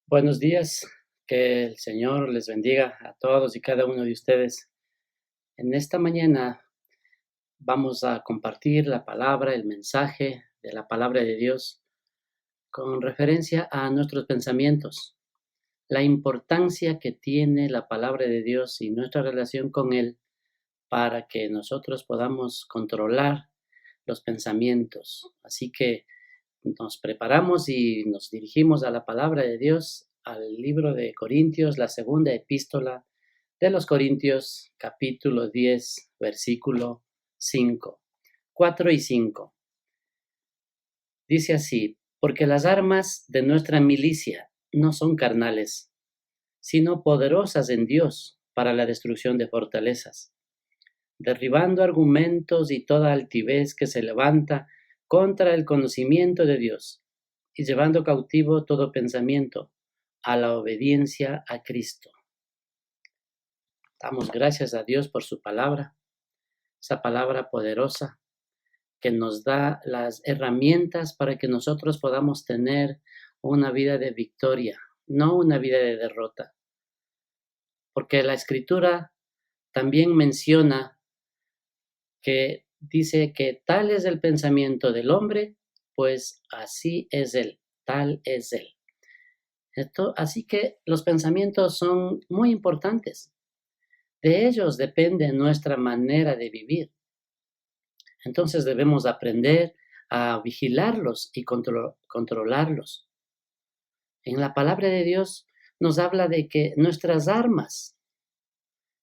Buenos días, que el Señor les bendiga a todos y cada uno de ustedes. En esta mañana vamos a compartir la palabra, el mensaje de la palabra de Dios con referencia a nuestros pensamientos, la importancia que tiene la palabra de Dios y nuestra relación con Él para que nosotros podamos controlar los pensamientos. Así que nos preparamos y nos dirigimos a la palabra de Dios, al libro de Corintios, la segunda epístola de los Corintios, capítulo 10, versículo 5, 4 y 5. Dice así: porque las armas de nuestra milicia no son carnales, sino poderosas en Dios para la destrucción de fortalezas, derribando argumentos y toda altivez que se levanta contra el conocimiento de Dios, y llevando cautivo todo pensamiento a la obediencia a Cristo. Damos gracias a Dios por su palabra, esa palabra poderosa que nos da las herramientas para que nosotros podamos tener una vida de victoria, no una vida de derrota. Porque la Escritura también menciona que dice que tal es el pensamiento del hombre, pues así es él, tal es él. Así que los pensamientos son muy importantes. De ellos depende nuestra manera de vivir. Entonces debemos aprender a vigilarlos y controlarlos. En la palabra de Dios nos habla de que nuestras armas,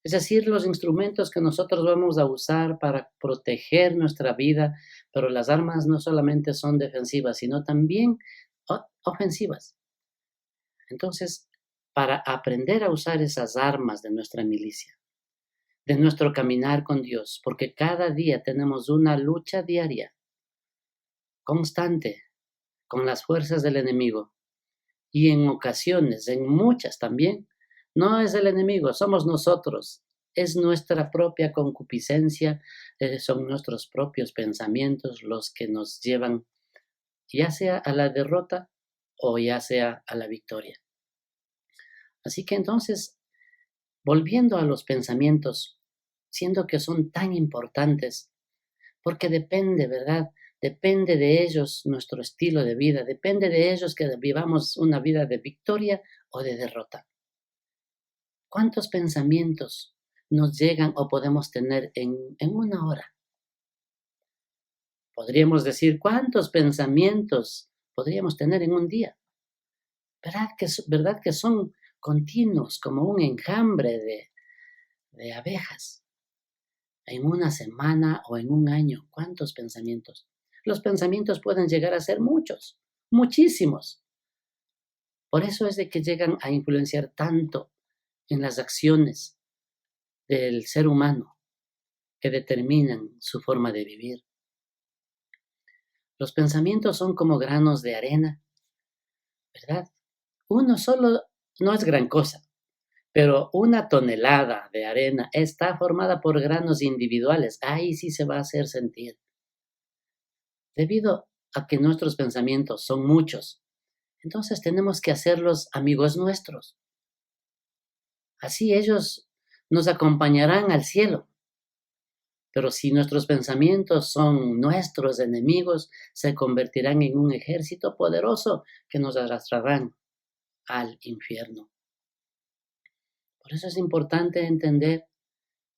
es decir, los instrumentos que nosotros vamos a usar para proteger nuestra vida, pero las armas no solamente son defensivas, sino también ofensivas. Entonces, para aprender a usar esas armas de nuestra milicia, de nuestro caminar con Dios, porque cada día tenemos una lucha diaria, constante, con las fuerzas del enemigo, y en ocasiones, en muchas también, no es el enemigo, somos nosotros, es nuestra propia concupiscencia, son nuestros propios pensamientos los que nos llevan ya sea a la derrota o ya sea a la victoria. Así que entonces, volviendo a los pensamientos, siendo que son tan importantes, porque depende, ¿verdad? Depende de ellos nuestro estilo de vida, depende de ellos que vivamos una vida de victoria o de derrota. ¿Cuántos pensamientos nos llegan o podemos tener en una hora? Podríamos decir, ¿cuántos pensamientos podríamos tener en un día? ¿Verdad que son continuos, como un enjambre de abejas? En una semana o en un año, ¿cuántos pensamientos? Los pensamientos pueden llegar a ser muchos, muchísimos. Por eso es de que llegan a influenciar tanto en las acciones del ser humano que determinan su forma de vivir. Los pensamientos son como granos de arena, ¿verdad? Uno solo no es gran cosa, pero una tonelada de arena está formada por granos individuales. Ahí sí se va a hacer sentir. Debido a que nuestros pensamientos son muchos, entonces tenemos que hacerlos amigos nuestros. Así ellos nos acompañarán al cielo. Pero si nuestros pensamientos son nuestros enemigos, se convertirán en un ejército poderoso que nos arrastrarán al infierno. Por eso es importante entender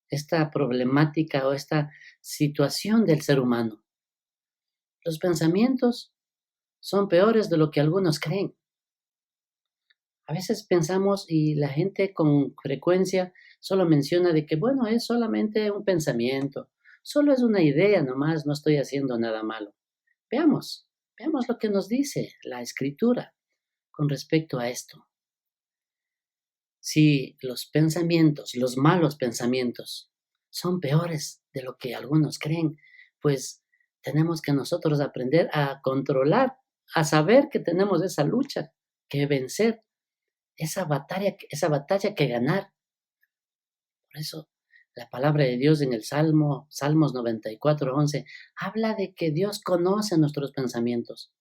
esta problemática o esta situación del ser humano. Los pensamientos son peores de lo que algunos creen. A veces pensamos y la gente con frecuencia solo menciona de que, bueno, es solamente un pensamiento, solo es una idea nomás, no estoy haciendo nada malo. Veamos lo que nos dice la Escritura con respecto a esto. Si los pensamientos, los malos pensamientos, son peores de lo que algunos creen, pues tenemos que nosotros aprender a controlar, a saber que tenemos esa lucha que vencer, esa batalla que ganar. Por eso la palabra de Dios en el Salmos 94:11, habla de que Dios conoce nuestros pensamientos.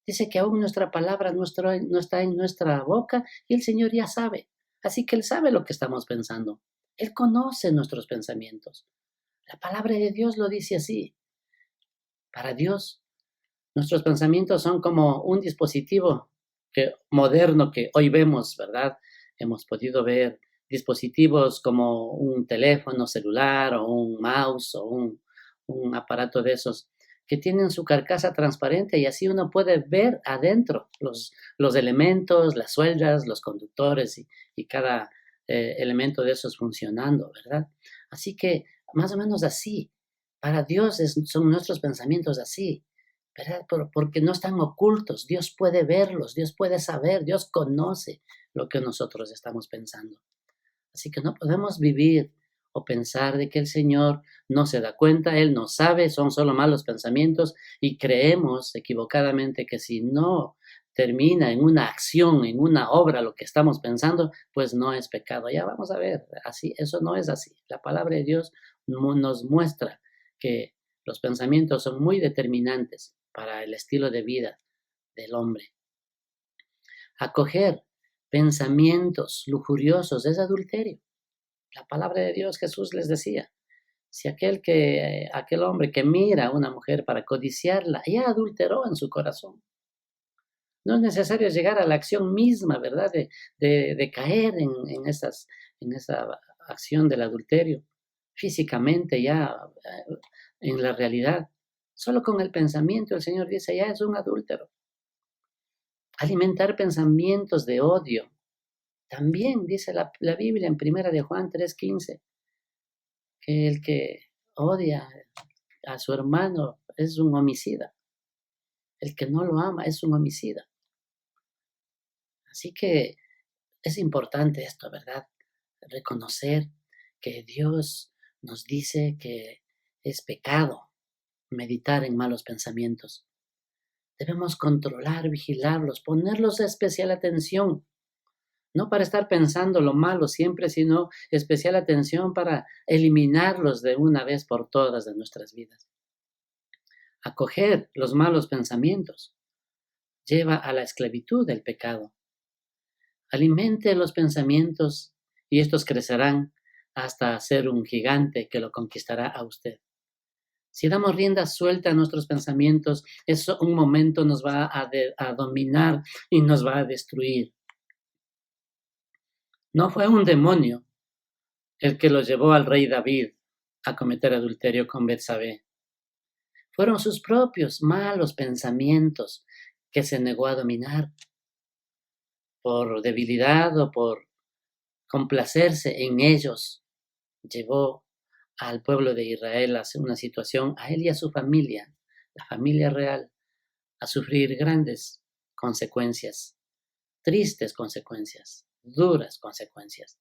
Dice que aún nuestra palabra no está en nuestra boca y el Señor ya sabe. Así que Él sabe lo que estamos pensando. Él conoce nuestros pensamientos. La palabra de Dios lo dice así. Para Dios, nuestros pensamientos son como un dispositivo moderno que hoy vemos, ¿verdad? Hemos podido ver dispositivos como un teléfono celular o un mouse o un aparato de esos que tienen su carcasa transparente y así uno puede ver adentro los elementos, las sueldas, los conductores y cada elemento de esos funcionando, ¿verdad? Así que más o menos así, para Dios son nuestros pensamientos así, ¿verdad? Porque no están ocultos, Dios puede verlos, Dios puede saber, Dios conoce lo que nosotros estamos pensando. Así que no podemos vivir o pensar de que el Señor no se da cuenta, Él no sabe, son solo malos pensamientos y creemos equivocadamente que si no termina en una acción, en una obra lo que estamos pensando, pues no es pecado. Ya vamos a ver, así, eso no es así. La palabra de Dios nos muestra que los pensamientos son muy determinantes para el estilo de vida del hombre. Acoger pensamientos lujuriosos es adulterio. La palabra de Dios, Jesús les decía, si aquel hombre que mira a una mujer para codiciarla, ya adulteró en su corazón. No es necesario llegar a la acción misma, ¿verdad? De caer en esa acción del adulterio, físicamente ya, en la realidad. Solo con el pensamiento, el Señor dice, ya es un adúltero. Alimentar pensamientos de odio. También dice la Biblia en 1 de Juan 3:15, que el que odia a su hermano es un homicida. El que no lo ama es un homicida. Así que es importante esto, ¿verdad? Reconocer que Dios nos dice que es pecado meditar en malos pensamientos. Debemos controlar, vigilarlos, ponerlos de especial atención. No para estar pensando lo malo siempre, sino especial atención para eliminarlos de una vez por todas de nuestras vidas. Acoger los malos pensamientos lleva a la esclavitud del pecado. Alimente los pensamientos y estos crecerán hasta ser un gigante que lo conquistará a usted. Si damos rienda suelta a nuestros pensamientos, eso un momento nos va a dominar y nos va a destruir. No fue un demonio el que lo llevó al rey David a cometer adulterio con Betsabé. Fueron sus propios malos pensamientos que se negó a dominar por debilidad o por complacerse en ellos. Llevó al pueblo de Israel a una situación, a él y a su familia, la familia real, a sufrir grandes consecuencias, tristes consecuencias, duras consecuencias.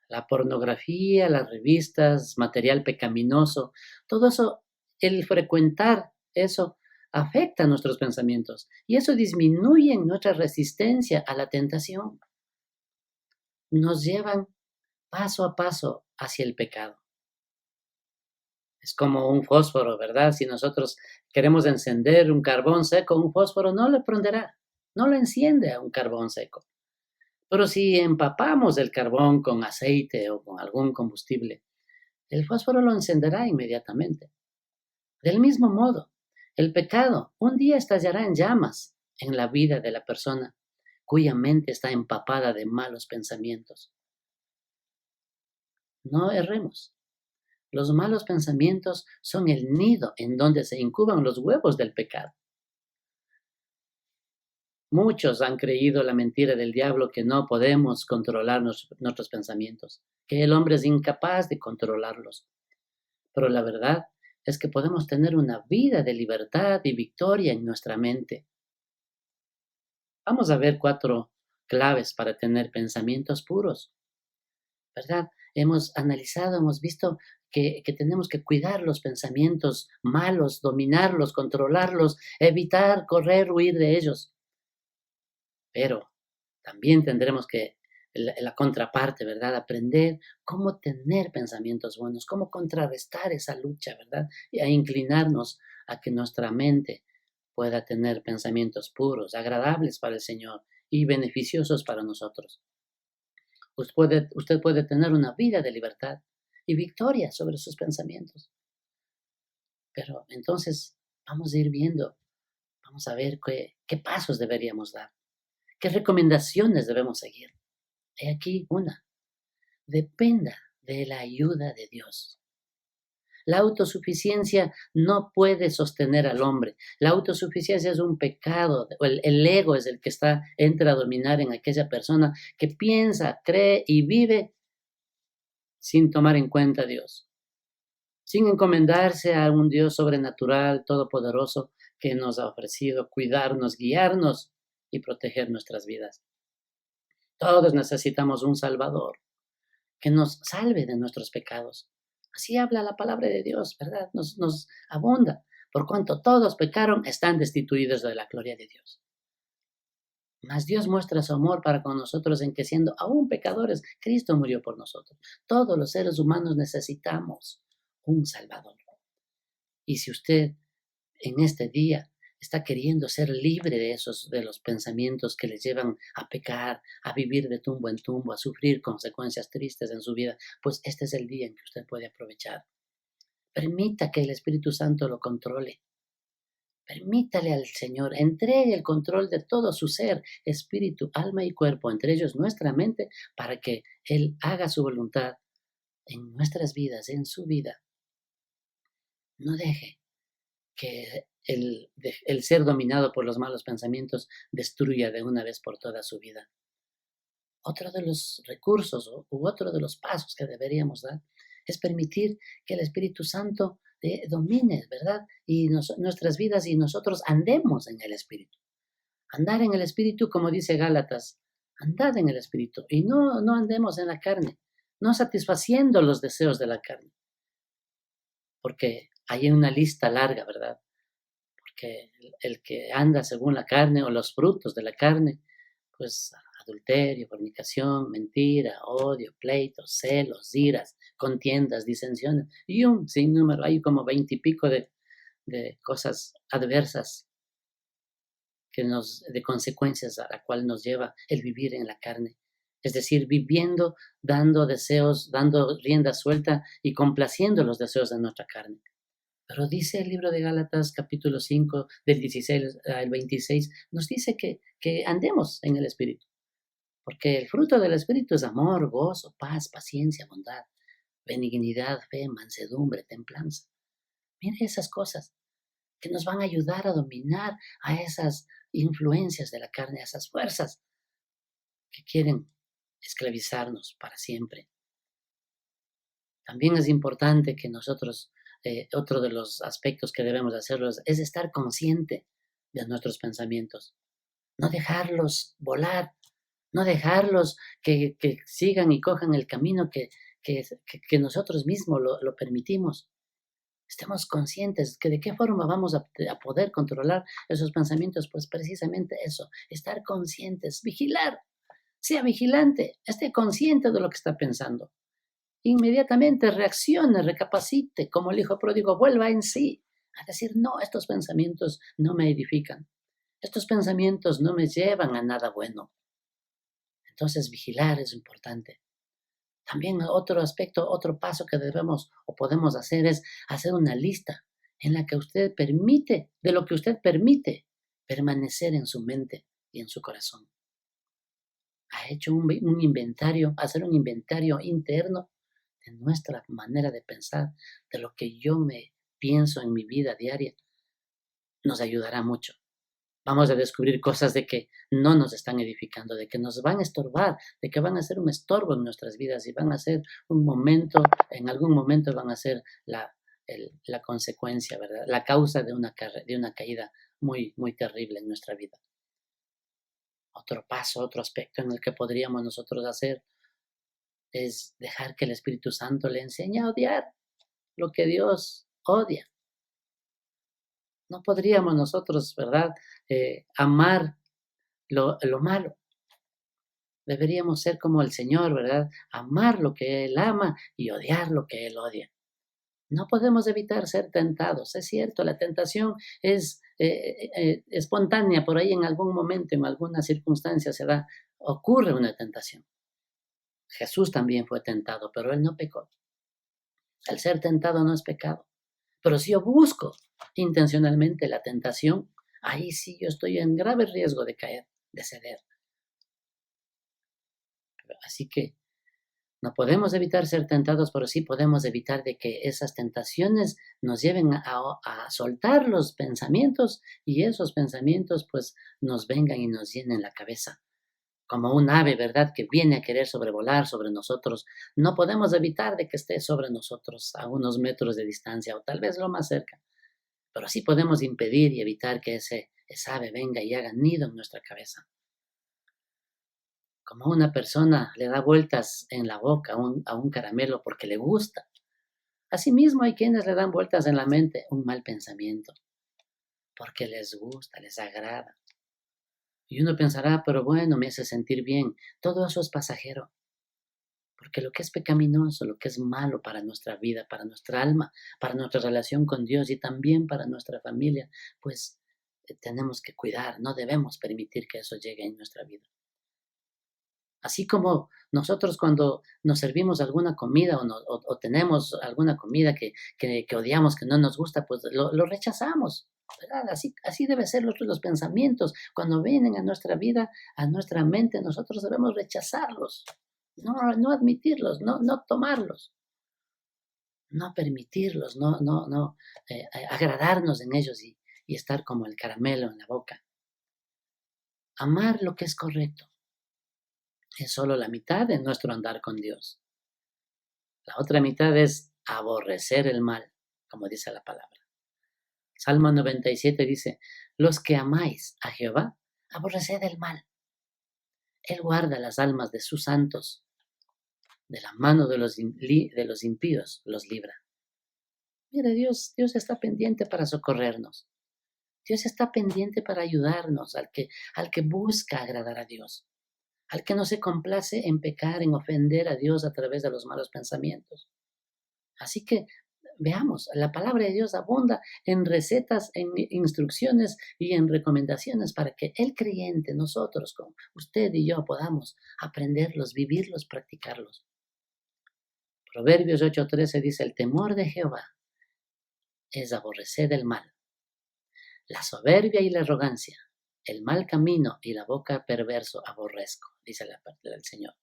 La pornografía, las revistas, material pecaminoso, todo eso, el frecuentar eso afecta nuestros pensamientos y eso disminuye nuestra resistencia a la tentación. Nos llevan paso a paso hacia el pecado. Es como un fósforo, ¿verdad? Si nosotros queremos encender un carbón seco, un fósforo no le prenderá, no lo enciende a un carbón seco. Pero si empapamos el carbón con aceite o con algún combustible, el fósforo lo encenderá inmediatamente. Del mismo modo, el pecado un día estallará en llamas en la vida de la persona cuya mente está empapada de malos pensamientos. No erremos. Los malos pensamientos son el nido en donde se incuban los huevos del pecado. Muchos han creído la mentira del diablo que no podemos controlar nuestros pensamientos, que el hombre es incapaz de controlarlos. Pero la verdad es que podemos tener una vida de libertad y victoria en nuestra mente. Vamos a ver 4 claves para tener pensamientos puros, ¿verdad? Hemos analizado, hemos visto que tenemos que cuidar los pensamientos malos, dominarlos, controlarlos, evitar, correr, huir de ellos. Pero también tendremos que, la contraparte, ¿verdad? Aprender cómo tener pensamientos buenos, cómo contrarrestar esa lucha, ¿verdad? Y a inclinarnos a que nuestra mente pueda tener pensamientos puros, agradables para el Señor y beneficiosos para nosotros. Usted puede tener una vida de libertad y victoria sobre sus pensamientos. Pero entonces vamos a ir viendo, vamos a ver qué pasos deberíamos dar, qué recomendaciones debemos seguir. He aquí una: dependa de la ayuda de Dios. La autosuficiencia no puede sostener al hombre. La autosuficiencia es un pecado. El ego es el que entra a dominar en aquella persona que piensa, cree y vive sin tomar en cuenta a Dios, sin encomendarse a un Dios sobrenatural, todopoderoso, que nos ha ofrecido cuidarnos, guiarnos y proteger nuestras vidas. Todos necesitamos un Salvador que nos salve de nuestros pecados. Así habla la palabra de Dios, ¿verdad? Nos abunda. Por cuanto todos pecaron, están destituidos de la gloria de Dios. Mas Dios muestra su amor para con nosotros en que, siendo aún pecadores, Cristo murió por nosotros. Todos los seres humanos necesitamos un Salvador. Y si usted en este día está queriendo ser libre de los pensamientos que le llevan a pecar, a vivir de tumbo en tumbo, a sufrir consecuencias tristes en su vida, pues este es el día en que usted puede aprovechar. Permita que el Espíritu Santo lo controle. Permítale al Señor, entregue el control de todo su ser, espíritu, alma y cuerpo, entre ellos nuestra mente, para que Él haga su voluntad en nuestras vidas, en su vida. No deje que el ser dominado por los malos pensamientos destruya de una vez por toda su vida. Otro de los recursos u otro de los pasos que deberíamos dar es permitir que el Espíritu Santo domine, ¿verdad? Y nuestras vidas, y nosotros andemos en el Espíritu. Andar en el Espíritu, como dice Gálatas, andad en el Espíritu y no andemos en la carne, no satisfaciendo los deseos de la carne. Porque hay una lista larga, ¿verdad? Porque el que anda según la carne o los frutos de la carne, pues adulterio, fornicación, mentira, odio, pleitos, celos, iras, contiendas, disensiones y un sinnúmero, hay como 20 y pico de cosas adversas de consecuencias a la cual nos lleva el vivir en la carne. Es decir, viviendo, dando deseos, dando rienda suelta y complaciendo los deseos de nuestra carne. Pero dice el libro de Gálatas, capítulo 5, del 16 al 26, nos dice que andemos en el Espíritu. Porque el fruto del Espíritu es amor, gozo, paz, paciencia, bondad, benignidad, fe, mansedumbre, templanza. Mire esas cosas que nos van a ayudar a dominar a esas influencias de la carne, a esas fuerzas que quieren esclavizarnos para siempre. También es importante que nosotros, otro de los aspectos que debemos hacerlo es estar consciente de nuestros pensamientos. No dejarlos volar, no dejarlos que sigan y cojan el camino que nosotros mismos lo permitimos. Estemos conscientes que de qué forma vamos a poder controlar esos pensamientos, pues precisamente eso, estar conscientes, vigilar, sea vigilante, esté consciente de lo que está pensando. Inmediatamente reaccione, recapacite, como el hijo pródigo, vuelva en sí, a decir, no, estos pensamientos no me edifican, estos pensamientos no me llevan a nada bueno. Entonces, vigilar es importante. También otro aspecto, otro paso que debemos o podemos hacer es hacer una lista en la que usted permite, de lo que usted permite permanecer en su mente y en su corazón. Ha hecho un inventario, hacer un inventario interno de nuestra manera de pensar, de lo que yo me pienso en mi vida diaria, nos ayudará mucho. Vamos a descubrir cosas de que no nos están edificando, de que nos van a estorbar, de que van a ser un estorbo en nuestras vidas y van a ser en algún momento van a ser la consecuencia, ¿verdad? La causa de una caída muy, muy terrible en nuestra vida. Otro paso, otro aspecto en el que podríamos nosotros hacer es dejar que el Espíritu Santo le enseñe a odiar lo que Dios odia. No podríamos nosotros, ¿verdad?, amar lo malo. Deberíamos ser como el Señor, ¿verdad? Amar lo que Él ama y odiar lo que Él odia. No podemos evitar ser tentados. Es cierto, la tentación es espontánea, por ahí en algún momento, en alguna circunstancia ocurre una tentación. Jesús también fue tentado, pero él no pecó. El ser tentado no es pecado. Pero si yo busco intencionalmente la tentación, ahí sí yo estoy en grave riesgo de caer, de ceder. Así que no podemos evitar ser tentados, pero sí podemos evitar de que esas tentaciones nos lleven a soltar los pensamientos y esos pensamientos pues nos vengan y nos llenen la cabeza. Como un ave, ¿verdad?, que viene a querer sobrevolar sobre nosotros. No podemos evitar de que esté sobre nosotros a unos metros de distancia o tal vez lo más cerca. Pero sí podemos impedir y evitar que esa ave venga y haga nido en nuestra cabeza. Como una persona le da vueltas en la boca a un caramelo porque le gusta. Asimismo hay quienes le dan vueltas en la mente un mal pensamiento porque les gusta, les agrada. Y uno pensará, pero bueno, me hace sentir bien. Todo eso es pasajero. Porque lo que es pecaminoso, lo que es malo para nuestra vida, para nuestra alma, para nuestra relación con Dios y también para nuestra familia, pues tenemos que cuidar, no debemos permitir que eso llegue en nuestra vida. Así como nosotros cuando nos servimos alguna comida o tenemos alguna comida que odiamos, que no nos gusta, pues lo rechazamos, ¿verdad? Así deben ser los pensamientos. Cuando vienen a nuestra vida, a nuestra mente, nosotros debemos rechazarlos, no admitirlos, no tomarlos, no permitirlos, no agradarnos en ellos y estar como el caramelo en la boca. Amar lo que es correcto es solo la mitad de nuestro andar con Dios. La otra mitad es aborrecer el mal, como dice la palabra. Salmo 97 dice, los que amáis a Jehová, aborreced el mal. Él guarda las almas de sus santos, de la mano de los impíos los libra. Mire, Dios está pendiente para socorrernos. Dios está pendiente para ayudarnos al que busca agradar a Dios, al que no se complace en pecar, en ofender a Dios a través de los malos pensamientos. Así que veamos, la palabra de Dios abunda en recetas, en instrucciones y en recomendaciones para que el creyente, nosotros, como usted y yo, podamos aprenderlos, vivirlos, practicarlos. Proverbios 8:13 dice, el temor de Jehová es aborrecer el mal, la soberbia y la arrogancia, el mal camino y la boca perverso aborrezco, dice el Señor.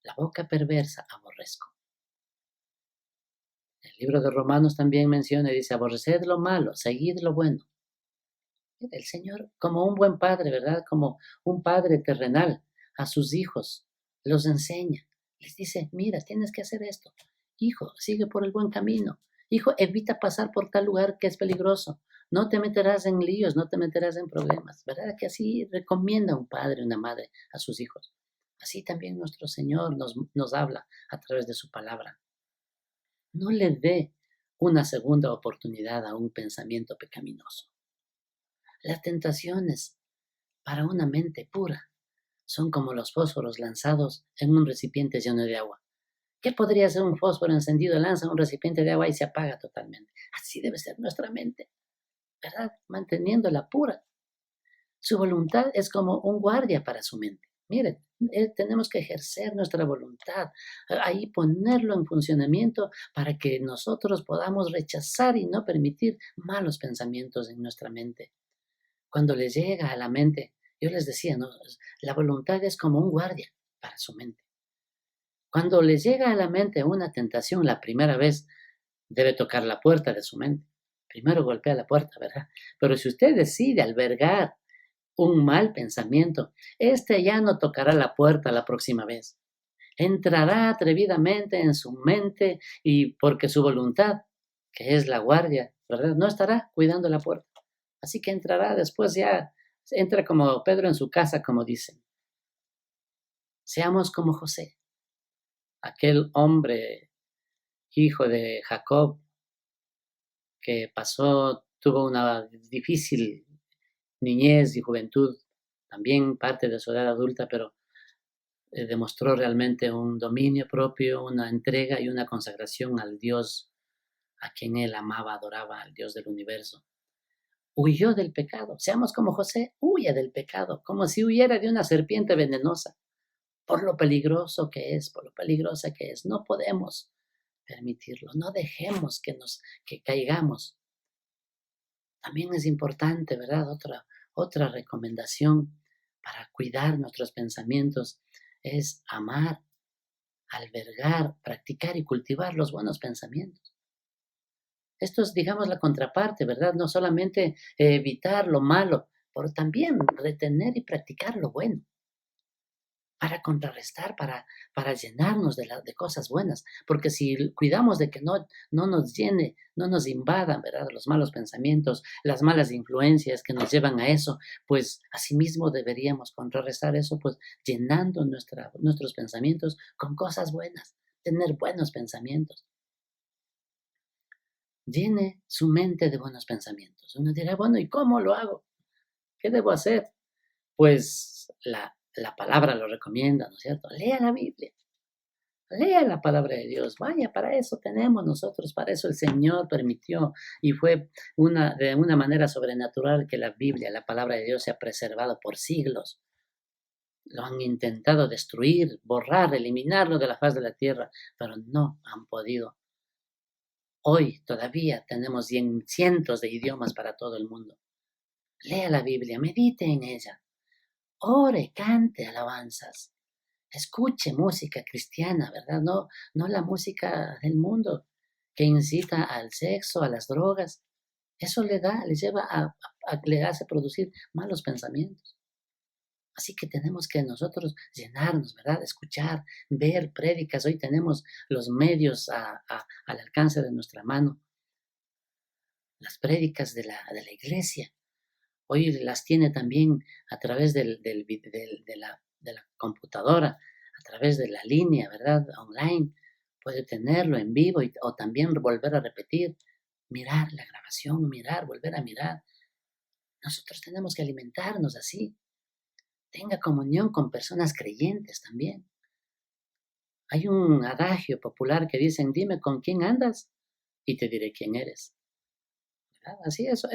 La boca perversa aborrezco. El libro de Romanos también menciona y dice, aborreced lo malo, seguid lo bueno. El Señor, como un buen padre, ¿verdad? Como un padre terrenal a sus hijos, los enseña. Les dice, mira, tienes que hacer esto. Hijo, sigue por el buen camino. Hijo, evita pasar por tal lugar que es peligroso. No te meterás en líos, no te meterás en problemas. ¿Verdad? Que así recomienda un padre, una madre a sus hijos. Así también nuestro Señor nos habla a través de su palabra. No le dé una segunda oportunidad a un pensamiento pecaminoso. Las tentaciones para una mente pura son como los fósforos lanzados en un recipiente lleno de agua. ¿Qué podría ser un fósforo encendido? Lanza un recipiente de agua y se apaga totalmente. Así debe ser nuestra mente, ¿verdad? Manteniéndola pura. Su voluntad es como un guardia para su mente. Miren, tenemos que ejercer nuestra voluntad, ahí ponerlo en funcionamiento para que nosotros podamos rechazar y no permitir malos pensamientos en nuestra mente. Cuando les llega a la mente, yo les decía, ¿no? La voluntad es como un guardia para su mente. Cuando les llega a la mente una tentación la primera vez, debe tocar la puerta de su mente. Primero golpea la puerta, ¿verdad? Pero si usted decide albergar un mal pensamiento, este ya no tocará la puerta la próxima vez. Entrará atrevidamente en su mente y porque su voluntad, que es la guardia, ¿verdad? No estará cuidando la puerta. Así que entrará después ya, entra como Pedro en su casa, como dicen. Seamos como José, aquel hombre, hijo de Jacob, que tuvo una difícil niñez y juventud, también parte de su edad adulta, pero demostró realmente un dominio propio, una entrega y una consagración al Dios a quien él amaba, adoraba al Dios del universo. Huyó del pecado. Seamos como José, huye del pecado, como si huyera de una serpiente venenosa, por lo peligroso que es, por lo peligrosa que es. No podemos permitirlo, no dejemos que caigamos. También es importante, ¿verdad? Otra recomendación para cuidar nuestros pensamientos es amar, albergar, practicar y cultivar los buenos pensamientos. Esto es, digamos, la contraparte, ¿verdad? No solamente evitar lo malo, pero también retener y practicar lo bueno, para contrarrestar, para llenarnos de cosas buenas. Porque si cuidamos de que no nos llene, no nos invadan, ¿verdad? Los malos pensamientos, las malas influencias que nos llevan a eso, pues asimismo deberíamos contrarrestar eso, pues llenando nuestros pensamientos con cosas buenas, tener buenos pensamientos. Llene su mente de buenos pensamientos. Uno dirá, bueno, ¿y cómo lo hago? ¿Qué debo hacer? Pues la palabra lo recomienda, ¿no es cierto? Lea la Biblia, lea la palabra de Dios. Vaya, para eso tenemos nosotros, para eso el Señor permitió y fue de una manera sobrenatural que la Biblia, la palabra de Dios, se ha preservado por siglos. Lo han intentado destruir, borrar, eliminarlo de la faz de la tierra, pero no han podido. Hoy todavía tenemos cientos de idiomas para todo el mundo. Lea la Biblia, medite en ella, ore, cante alabanzas, escuche música cristiana, ¿verdad? No la música del mundo que incita al sexo, a las drogas. Eso le lleva le hace producir malos pensamientos. Así que tenemos que nosotros llenarnos, ¿verdad? Escuchar, ver prédicas. Hoy tenemos los medios al alcance de nuestra mano. Las prédicas de la iglesia. Hoy las tiene también a través de la computadora, a través de la línea, ¿verdad? Online. Puede tenerlo en vivo o también volver a repetir, mirar la grabación, volver a mirar. Nosotros tenemos que alimentarnos así. Tenga comunión con personas creyentes también. Hay un adagio popular que dicen, dime con quién andas y te diré quién eres. Así, eso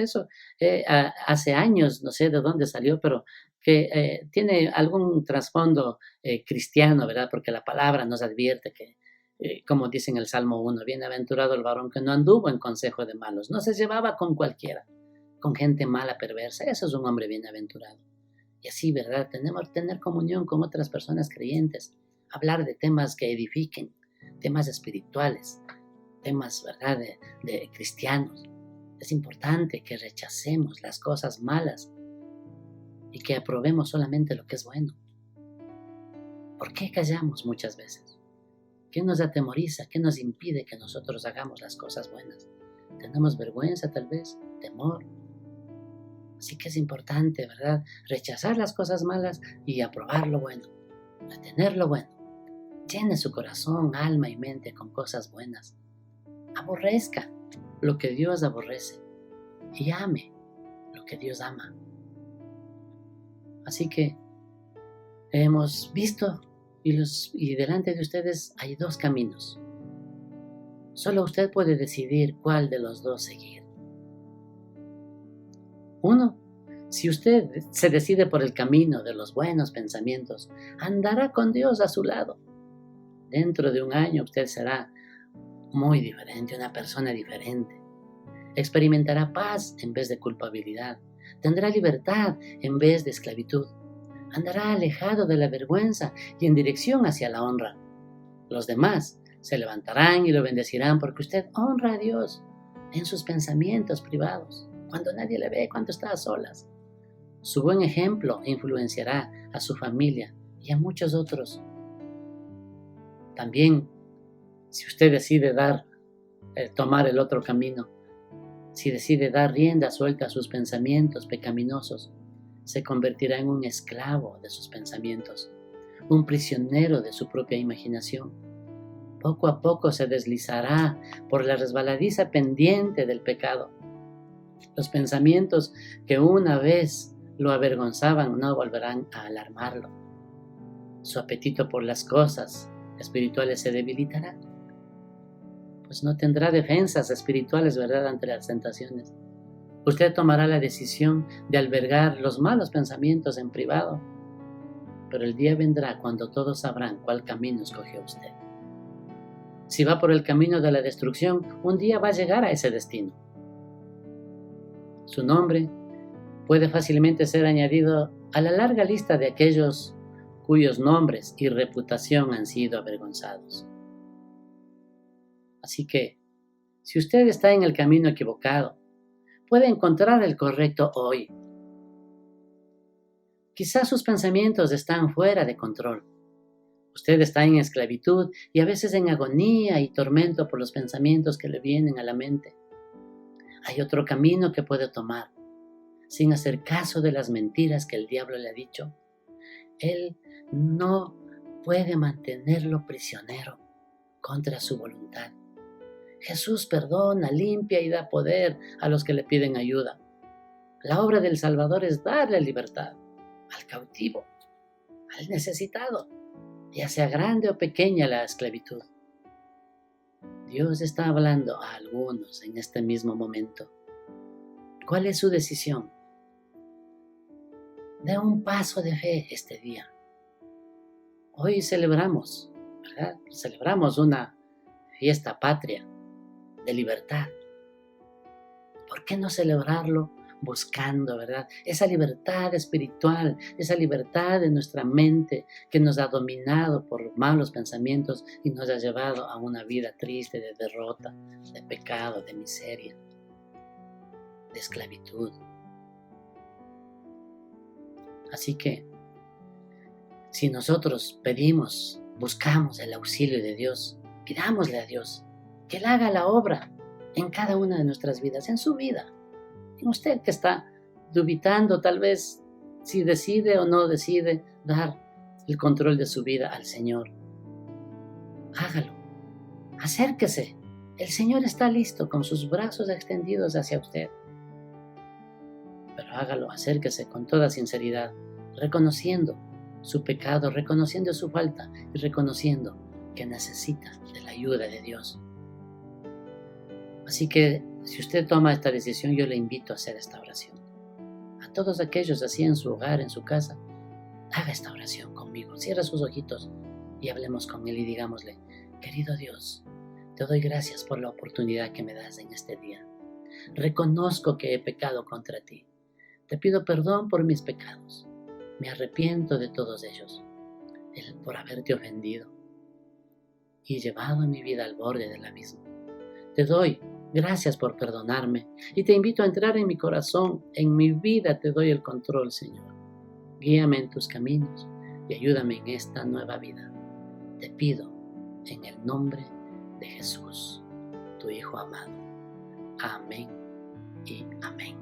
hace años, no sé de dónde salió, pero que tiene algún trasfondo cristiano, ¿verdad? Porque la palabra nos advierte que, como dice en el Salmo 1, bienaventurado el varón que no anduvo en consejo de malos, no se llevaba con cualquiera, con gente mala, perversa. Eso es un hombre bienaventurado. Y así, ¿verdad? Tenemos que tener comunión con otras personas creyentes, hablar de temas que edifiquen, temas espirituales, temas, ¿verdad? De cristianos. Es importante que rechacemos las cosas malas y que aprobemos solamente lo que es bueno. ¿Por qué callamos muchas veces? ¿Qué nos atemoriza? ¿Qué nos impide que nosotros hagamos las cosas buenas? ¿Tenemos vergüenza tal vez? ¿Temor? Así que es importante, ¿verdad? Rechazar las cosas malas y aprobar lo bueno, retener lo bueno. Llene su corazón, alma y mente con cosas buenas. Aborrezca lo que Dios aborrece y ame lo que Dios ama. Así que hemos visto y delante de ustedes hay dos caminos. Solo usted puede decidir cuál de los dos seguir. Uno, si usted se decide por el camino de los buenos pensamientos, andará con Dios a su lado. Dentro de un año usted será muy diferente, una persona diferente. Experimentará paz en vez de culpabilidad. Tendrá libertad en vez de esclavitud. Andará alejado de la vergüenza y en dirección hacia la honra. Los demás se levantarán y lo bendecirán porque usted honra a Dios en sus pensamientos privados, cuando nadie le ve, cuando está a solas. Su buen ejemplo influenciará a su familia y a muchos otros. También, si usted decide tomar el otro camino, si decide dar rienda suelta a sus pensamientos pecaminosos, se convertirá en un esclavo de sus pensamientos, un prisionero de su propia imaginación. Poco a poco se deslizará por la resbaladiza pendiente del pecado. Los pensamientos que una vez lo avergonzaban no volverán a alarmarlo. Su apetito por las cosas espirituales se debilitará. pues no tendrá defensas espirituales, ¿verdad?, ante las tentaciones. Usted tomará la decisión de albergar los malos pensamientos en privado, pero el día vendrá cuando todos sabrán cuál camino escogió usted. Si va por el camino de la destrucción, un día va a llegar a ese destino. Su nombre puede fácilmente ser añadido a la larga lista de aquellos cuyos nombres y reputación han sido avergonzados. Así que, si usted está en el camino equivocado, puede encontrar el correcto hoy. Quizás sus pensamientos están fuera de control. Usted está en esclavitud y a veces en agonía y tormento por los pensamientos que le vienen a la mente. Hay otro camino que puede tomar, sin hacer caso de las mentiras que el diablo le ha dicho. Él no puede mantenerlo prisionero contra su voluntad. Jesús perdona, limpia y da poder a los que le piden ayuda. La obra del Salvador es darle libertad al cautivo, al necesitado, ya sea grande o pequeña la esclavitud. Dios está hablando a algunos en este mismo momento. ¿Cuál es su decisión? Dé un paso de fe este día. Hoy celebramos, ¿verdad? Celebramos una fiesta patria de libertad. ¿Por qué no celebrarlo buscando, verdad? Esa libertad espiritual, esa libertad de nuestra mente que nos ha dominado por malos pensamientos y nos ha llevado a una vida triste, de derrota, de pecado, de miseria, de esclavitud. Así que, si nosotros buscamos el auxilio de Dios, pidámosle a Dios que Él haga la obra en cada una de nuestras vidas, en su vida. En usted que está dubitando tal vez si decide o no decide dar el control de su vida al Señor. Hágalo. Acérquese. El Señor está listo con sus brazos extendidos hacia usted. Pero hágalo, acérquese con toda sinceridad, reconociendo su pecado, reconociendo su falta y reconociendo que necesita de la ayuda de Dios. Así que, si usted toma esta decisión, yo le invito a hacer esta oración. A todos aquellos así en su hogar, en su casa, haga esta oración conmigo. Cierra sus ojitos y hablemos con Él y digámosle: querido Dios, te doy gracias por la oportunidad que me das en este día. Reconozco que he pecado contra ti. Te pido perdón por mis pecados. Me arrepiento de todos ellos, por haberte ofendido y llevado mi vida al borde del abismo. Te doy gracias por perdonarme y te invito a entrar en mi corazón, en mi vida. Te doy el control, Señor. Guíame en tus caminos y ayúdame en esta nueva vida. Te pido en el nombre de Jesús, tu Hijo amado. Amén y amén.